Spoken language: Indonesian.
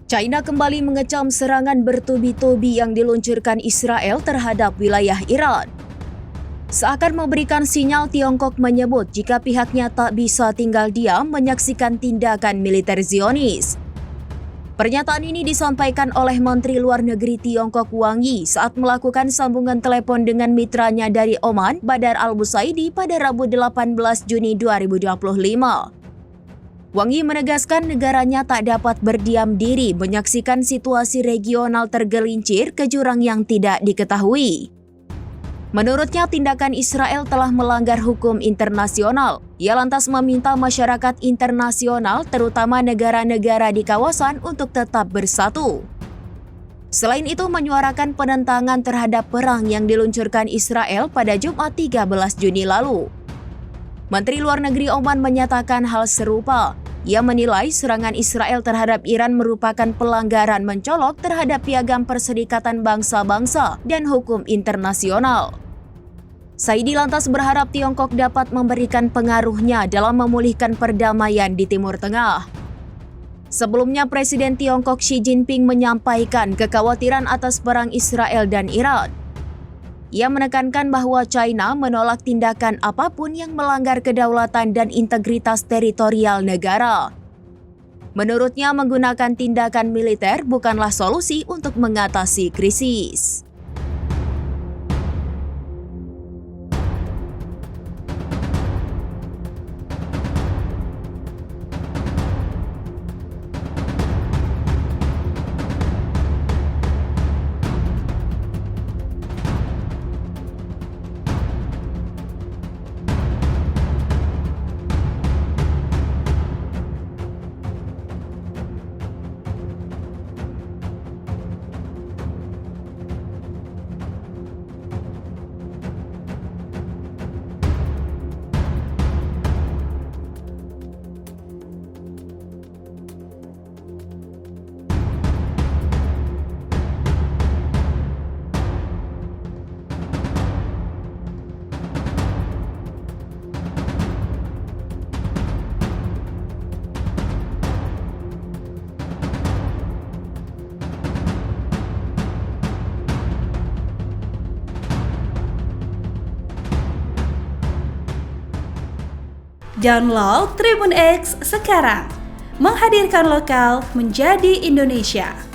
China kembali mengecam serangan bertubi-tubi yang diluncurkan Israel terhadap wilayah Iran. Seakan memberikan sinyal, Tiongkok menyebut jika pihaknya tak bisa tinggal diam menyaksikan tindakan militer Zionis. Pernyataan ini disampaikan oleh Menteri Luar Negeri Tiongkok Wang Yi saat melakukan sambungan telepon dengan mitranya dari Oman, Badar Al-Busaidi pada Rabu 18 Juni 2025. Wang Yi menegaskan negaranya tak dapat berdiam diri menyaksikan situasi regional tergelincir ke jurang yang tidak diketahui. Menurutnya, tindakan Israel telah melanggar hukum internasional. Ia lantas meminta masyarakat internasional, terutama negara-negara di kawasan, untuk tetap bersatu. Selain itu, menyuarakan penentangan terhadap perang yang diluncurkan Israel pada Jumat 13 Juni lalu. Menteri Luar Negeri Oman menyatakan hal serupa. Ia menilai serangan Israel terhadap Iran merupakan pelanggaran mencolok terhadap Piagam Perserikatan Bangsa-Bangsa dan hukum internasional. Saidi lantas berharap Tiongkok dapat memberikan pengaruhnya dalam memulihkan perdamaian di Timur Tengah. Sebelumnya, Presiden Tiongkok Xi Jinping menyampaikan kekhawatiran atas perang Israel dan Iran. Ia menekankan bahwa China menolak tindakan apapun yang melanggar kedaulatan dan integritas teritorial negara. Menurutnya, menggunakan tindakan militer bukanlah solusi untuk mengatasi krisis. Download Tribun X sekarang, menghadirkan lokal menjadi Indonesia.